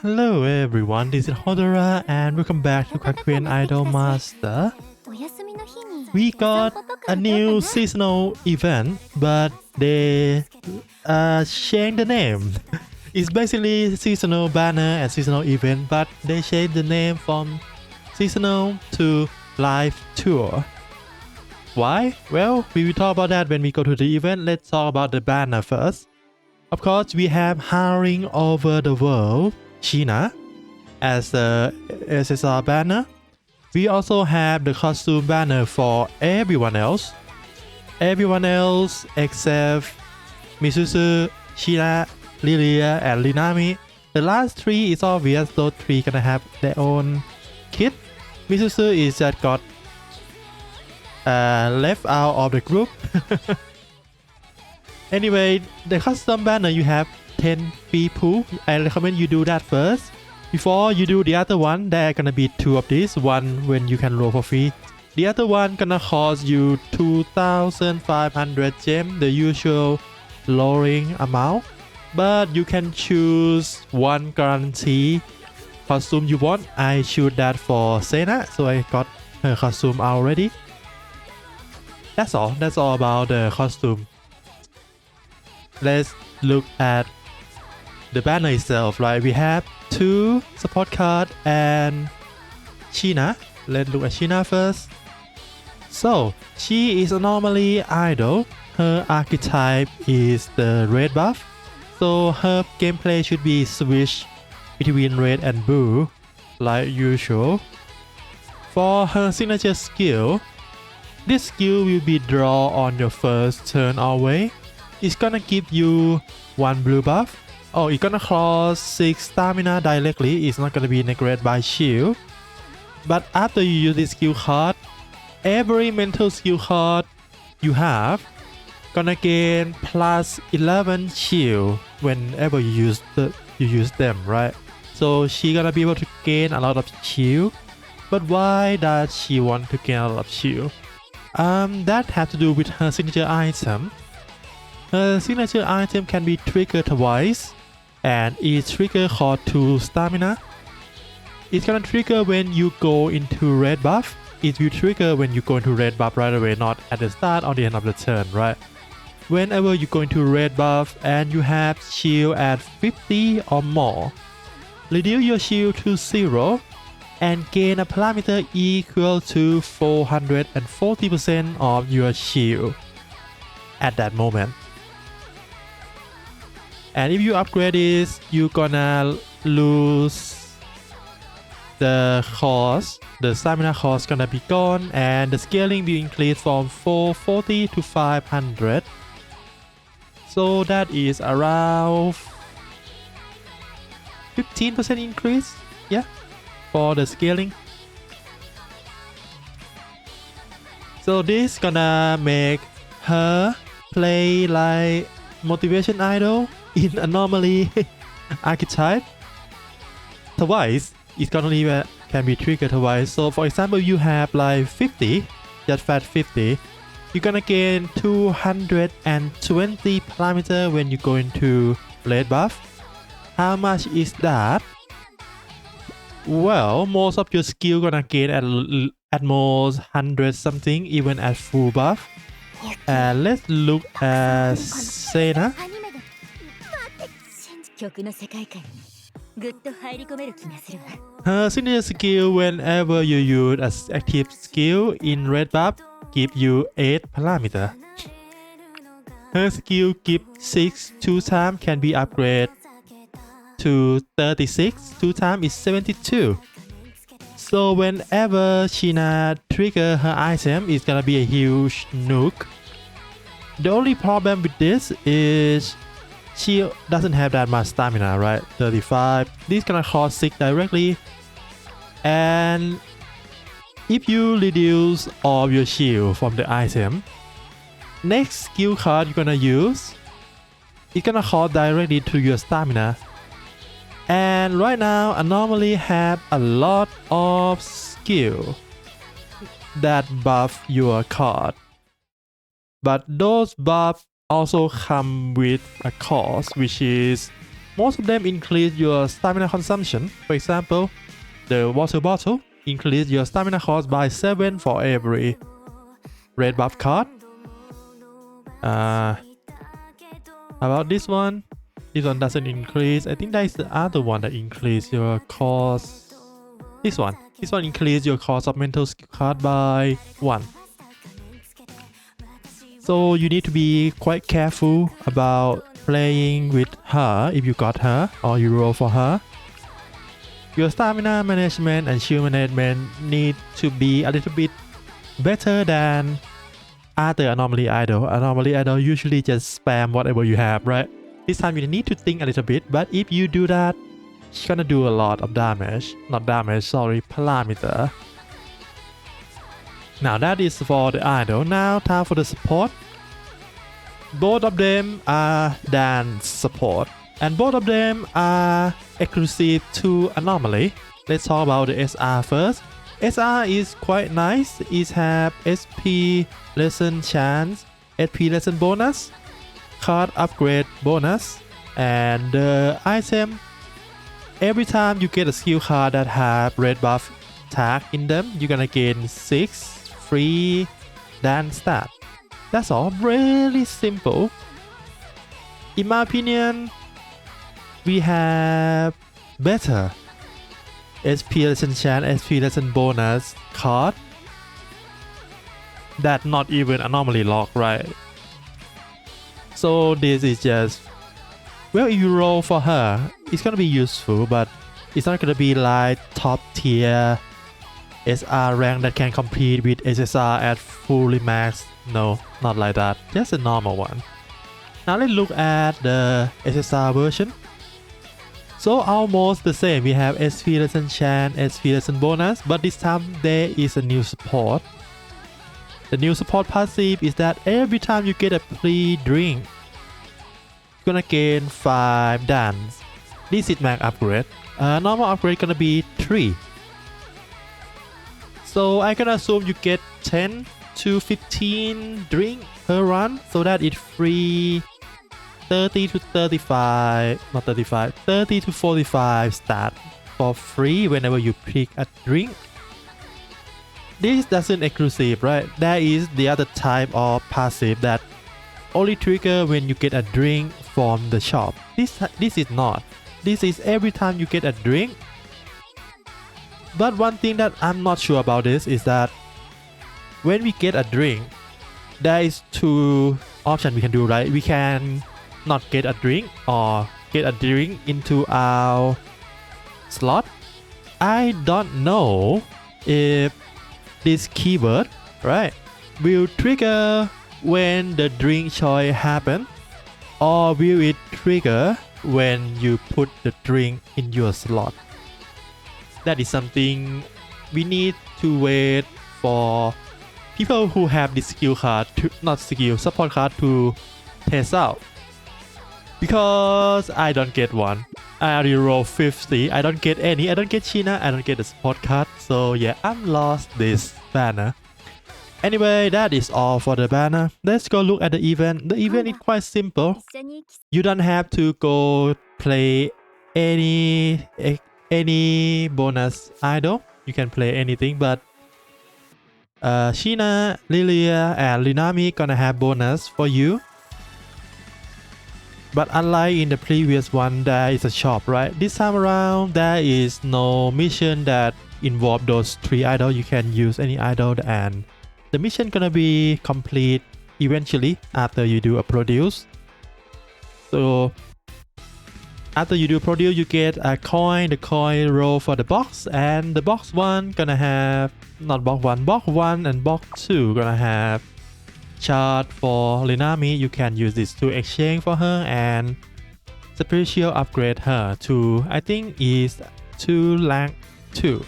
Hello everyone, this is HOtW and welcome back to Gakuen Idolmaster. We got a new seasonal event, but they changed the name. It's basically seasonal banner and seasonal event, but they changed the name from seasonal to live tour. Why? Well, we will talk about that when we go to the event. Let's talk about the banner first. Of course, we have Hiring Over the World, China, as the SSR banner. We also have the costume banner for everyone else. Everyone else except Misuzu, Shina, Lilia, and Linami. The last three is obvious, those three gonna have their own kit. Misuzu is that got left out of the group. Anyway, the custom banner you have 10 people. I recommend you do that first. Before you do the other one, there are gonna be two of these. One when you can roll for free. The other one gonna cost you 2,500 gems, the usual lowering amount. But you can choose one guarantee costume you want. I choose that for Sena, so I got her costume already. That's all about the costume. Let's look at the banner itself. Right, we have two support card and China. Let's look at China first. So she is normally idol. Her archetype is the red buff, so her gameplay should be switch between red and blue like usual. For her signature skill, this skill will be draw on your first turn always. It's gonna give you one blue buff. Oh, it's gonna cost 6 stamina directly. It's not gonna be negated by shield. But after you use this skill card, every mental skill card you have gonna gain plus 11 shield whenever you use them, right? So she gonna be able to gain a lot of shield. But why does she want to gain a lot of shield? That has to do with her signature item. Her signature item can be triggered twice, and each trigger costs 2 stamina. It's gonna trigger when you go into red buff. It will trigger when you go into red buff right away, not at the start or the end of the turn, right? Whenever you go into red buff and you have shield at 50 or more, reduce your shield to 0 and gain a parameter equal to 440% of your shield at that moment. And if you upgrade this, you're gonna lose the cost. The stamina cost gonna be gone, and the scaling will increase from 440 to 500. So that is around 15% increase, yeah, for the scaling. So this gonna make her play like motivation idol in a normally archetype twice. It can be triggered twice. So for example, you have like 50, just fat 50, you're gonna gain 220 parameter when you go into red buff. How much is that? Well, most of your skill gonna gain at most 100 something, even at full buff. And let's look at Sena. Her signature skill whenever you use an active skill in red buff give you 8 parameter. Her skill give 6 2 times can be upgraded to 36. 2 times is 72. So whenever China trigger her item, it's gonna be a huge nuke. The only problem with this is she doesn't have that much stamina, right? 35. This gonna cost 6 directly. And if you reduce all your shield from the item, next skill card you're gonna use, it's gonna cost directly to your stamina. And right now, I normally have a lot of skill that buff your card. But those buffs also come with a cost, which is Most of them increase your stamina consumption. For example, the water bottle increase your stamina cost by 7 for every red buff card. How about this one? This one doesn't increase. I think that is the other one that increase your cost. This one increase your cost of mental skill card by 1. So you need to be quite careful about playing with her if you got her or you roll for her. Your stamina management and shield management need to be a little bit better than other anomaly idol. Anomaly idol usually just spam whatever you have, right? This time you need to think a little bit, but if you do that, it's gonna do a lot of damage. Not damage, sorry, parameter. Now that is for the idol. Now time for the support. Both of them are dance support, and both of them are exclusive to anomaly. Let's talk about the SR first. SR is quite nice. It have SP lesson chance, SP lesson bonus, card upgrade bonus, and the item. Every time you get a skill card that have red buff tag in them, you're gonna gain 6 free dance stat. That's all. Really simple. In my opinion, we have better SP lesson chance, SP lesson bonus card that not even anomaly lock, right? So this is just, well, if you roll for her, it's gonna be useful, but it's not gonna be like top tier SR rank that can compete with SSR at fully max. No, not like that. Just a normal one. Now let's look at the SSR version. So almost the same. We have SP lesson chance, SP lesson bonus, but this time there is a new support. The new support passive is that every time you get a pre-drink, you're gonna gain 5 dance. This is max upgrade. Normal upgrade gonna be 3. So I can assume you get 10 to 15 drink per run, so that it free 30 to 35, not 35, 30 to 45 stat for free whenever you pick a drink. This doesn't exclusive, right? That is the other type of passive that only trigger when you get a drink from the shop. This is not. This is every time you get a drink. But one thing that I'm not sure about this is that when we get a drink, there is 2 options we can do, right? We can not get a drink or get a drink into our slot. I don't know if this keyword, right, will trigger when the drink choice happen, or will it trigger when you put the drink in your slot. That is something we need to wait for people who have this skill card, support card to test out. Because I don't get one. I already roll 50. I don't get any. I don't get China. I don't get the support card. So yeah, I'm lost this banner. Anyway, that is all for the banner. Let's go look at the event. The event is quite simple. You don't have to go play any bonus idol. You can play anything, but Sheena, Lilia, and Linami gonna have bonus for you. But unlike in the previous one, there is a shop, right? This time around, there is no mission that involve those 3 idols. You can use any idol, and the mission gonna be complete eventually after you do a produce. So after you do produce, you get a coin. The coin roll for the box, and the box 1 gonna have, not box 1, box 1 and box 2 gonna have chart for Linami. You can use this to exchange for her and special upgrade her to, I think is to rank 2.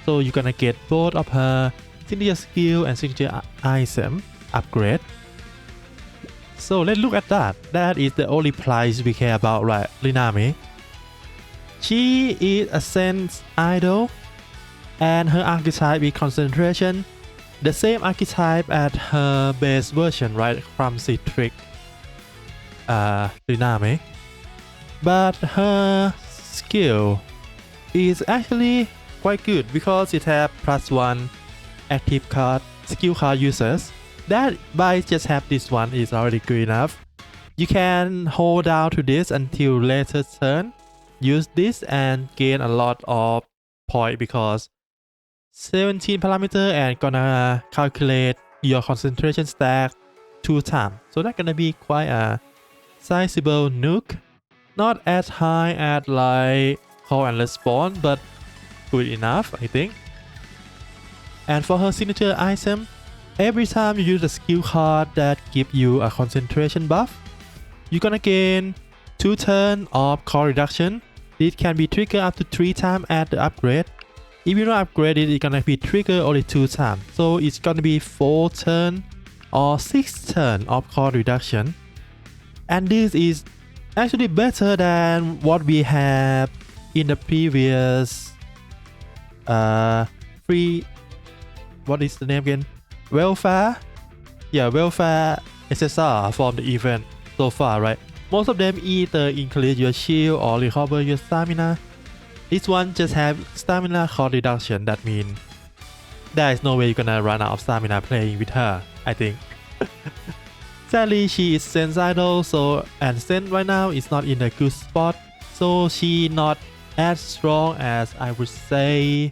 So you're gonna get both of her signature skill and signature item upgrade. So let's look at that. That is the only price we care about, right? Linami. She is a sense idol, and her archetype is concentration. The same archetype as her base version, right? From Citric Linami. but her skill is actually quite good because it have +1 active card skill card users. That by just have this one is already good enough. You can hold down to this until later turn. Use this and gain a lot of point because 17 parameter and gonna calculate your concentration stack 2 times. So that's gonna be quite a sizable nuke. Not as high as like call and respawn, but good enough, I think. And for her signature item, every time you use a skill card that give you a concentration buff, you're gonna gain 2 turns of core reduction. This can be triggered up to 3 times at the upgrade. If you don't upgrade it, it's gonna be triggered only 2 times. So it's gonna be 4 turns or 6 turns of core reduction. And this is actually better than what we have in the previous free, what is the name again? Welfare? Yeah, Welfare SSR from the event so far, right? Most of them either increase your shield or recover your stamina. This one just have stamina cost reduction. That means there is no way you're gonna run out of stamina playing with her, I think. Sadly, she is Sen's idol, so and Sen right now is not in a good spot, so she not as strong as I would say.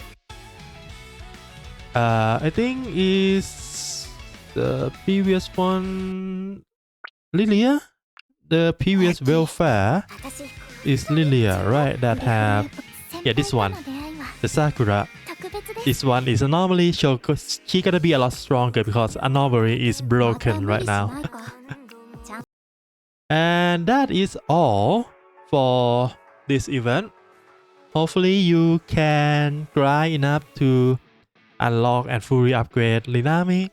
I think is the previous one, Lilia. The previous Welfare is Lilia, right? That have, yeah, this one, the Sakura. This one is anomaly, so she gonna be a lot stronger because anomaly is broken right now. And that is all for this event. Hopefully you can grind enough to unlock and fully upgrade Linami.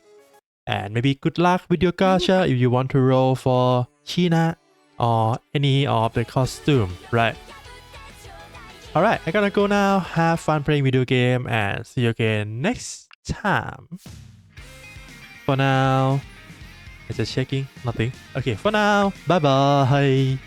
And maybe good luck with your gacha if you want to roll for China or any of the costume, right? Alright, I gotta go now. Have fun playing video game and see you again next time. For now, I'm just checking, nothing. Okay, for now, bye bye.